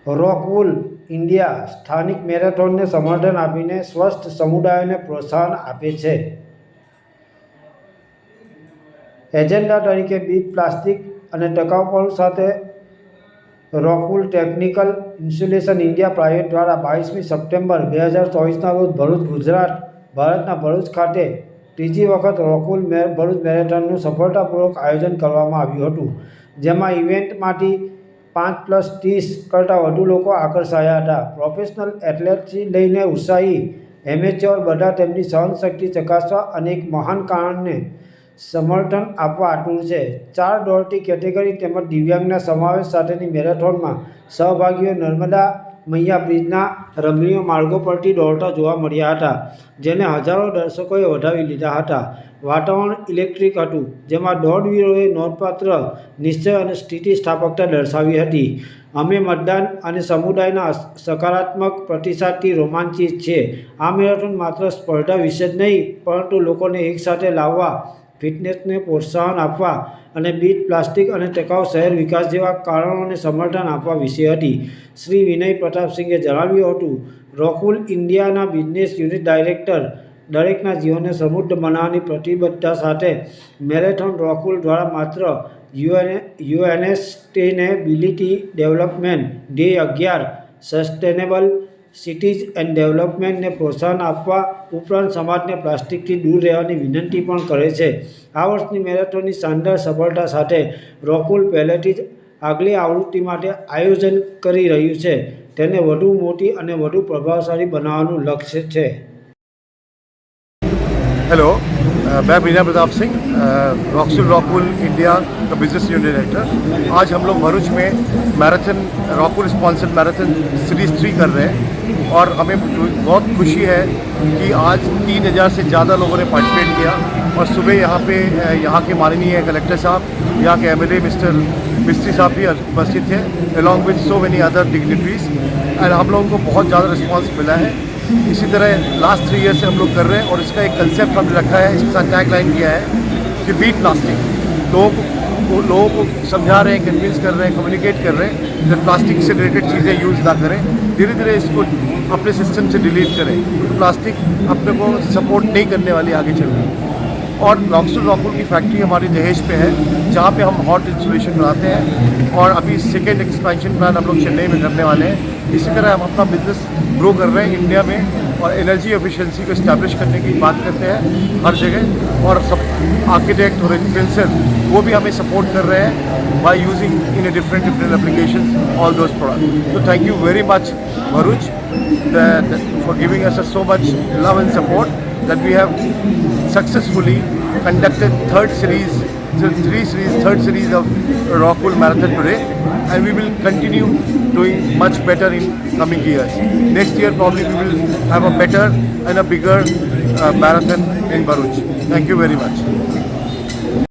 રોકવુલ India સ્થાનિક મેરેથોનને સમર્થન આપીને સ્વસ્થ સમુદાયોને પ્રોત્સાહન આપે છે. એજન્ડા તરીકે બીટ પ્લાસ્ટિક અને ટકાઉપણું સાથે રોકવુલ ટેકનિકલ ઇન્સ્યુલેશન ઇન્ડિયા પ્રાઇવેટ દ્વારા 22મી સપ્ટેમ્બર 2024ના રોજ ભરૂચ, ગુજરાત, ભારતના ભરૂચ ખાતે ત્રીજી વખત રોકવુલ ભરૂચ મેરેથોનનું સફળતાપૂર્વક આયોજન કરવામાં આવ્યું હતું, જેમાં ઇવેન્ટમાંથી 5+30 કરતાં વધુ લોકો આકર્ષાયા હતા. પ્રોફેશનલ એથ્લેટથી લઈને ઉત્સાહી એમેચ્યોર બધા તેમની સહનશક્તિ ચકાસવા અને એક મહાન કારણને સમર્થન આપવા આતુર છે. 4 દોડતી કેટેગરી તેમજ દિવ્યાંગના સમાવેશ સાથેની મેરેથોનમાં સહભાગીઓ નર્મદા મૈયા બ્રિજના રમણીય માર્ગો પરથી દોડતા જોવા મળ્યા હતા, જેને હજારો દર્શકોએ વધાવી લીધા હતા. વાતાવરણ ઇલેક્ટ્રિક હતું, જેમાં દોડવીરોએ નોંધપાત્ર નિશ્ચય અને સ્થિતિસ્થાપકતા દર્શાવી હતી. અમે મતદાન અને સમુદાયના સકારાત્મક પ્રતિસાદથી રોમાંચિત છીએ. આ મેરેથોન માત્ર સ્પર્ધા વિશે જ નહીં, પરંતુ લોકોને એકસાથે લાવવા, ફિટનેસને પ્રોત્સાહન આપવા અને બીટ પ્લાસ્ટિક અને ટકાઉ શહેર વિકાસ જેવા કારણોને સમર્થન આપવા વિશે હતી. શ્રી વિનય પ્રતાપસિંઘે જણાવ્યું હતું, રોકવુલ ઇન્ડિયાના બિઝનેસ યુનિટ ડાયરેક્ટર, દરેકના જીવનને સમૃદ્ધ બનાવવાની પ્રતિબદ્ધતા સાથે મેરેથોન રોકવુલ દ્વારા માત્ર સસ્ટેનેબિલિટી ડેવલપમેન્ટ ધ્યેય 11 સસ્ટેનેબલ સિટીઝ એન્ડ ડેવલપમેન્ટને પ્રોત્સાહન આપવા ઉપરાંત સમાજને પ્લાસ્ટિકથી દૂર રહેવાની વિનંતી પણ કરે છે. આ વર્ષની મેરેથોનની શાનદાર સફળતા સાથે રોકવુલ પહેલેથી જ આગલી આવૃત્તિ માટે આયોજન કરી રહ્યું છે. તેને વધુ મોટી અને વધુ પ્રભાવશાળી બનાવવાનું લક્ષ્ય છે. हेलो, मैं मीना प्रताप सिंह, रॉकवुल इंडिया का बिजनेस यूनिट डायरेक्टर. आज हम लोग भरूच में मैराथन रॉकवुल स्पॉन्सर्ड मैराथन सीरीज 3 कर रहे हैं और हमें बहुत खुशी है कि आज 3000 से ज़्यादा लोगों ने पार्टिसिपेट किया और सुबह यहाँ के माननीय कलेक्टर साहब, यहाँ के एमएलए मिस्टर मिस्त्री साहब भी उपस्थित थे, along with so many other dignitaries. And हम लोगों को बहुत ज़्यादा रिस्पॉन्स मिला है. इसी तरह लास्ट 3 ईयर से हम लोग कर रहे हैं और इसका एक कंसेप्ट हमने रखा है, इसके साथ टैग लाइन किया है कि बीट प्लास्टिक. लोगों को समझा रहे हैं, कन्विंस कर रहे हैं, कम्युनिकेट कर रहे हैं कि प्लास्टिक से रिलेटेड चीज़ें यूज़ ना करें, धीरे धीरे इसको अपने सिस्टम से डिलीट करें, क्योंकि प्लास्टिक अपने को सपोर्ट नहीं करने वाली आगे चल रही है. और रॉकवुल की फैक्ट्री हमारी दहेज पे है, जहाँ पे हम हॉट इंसुलेशन बनाते हैं और अभी सेकेंड एक्सपेंशन प्लान हम लोग चेन्नई में करने वाले हैं. इसी तरह हम अपना बिजनेस ग्रो कर रहे हैं इंडिया में और एनर्जी एफिशिएंसी को इस्टेब्लिश करने की बात करते हैं हर जगह. और सब आर्किटेक्ट और इन्फ्लुएंसर वो भी हमें सपोर्ट कर रहे हैं by using in a different application all those product. तो thank you very much Bharuch for giving us so much love and support that we have successfully conducted third series of Rockwool Marathon today, and we will continue doing much better in coming years. Next year probably we will have a better and a bigger marathon in Bharuch. Thank you very much.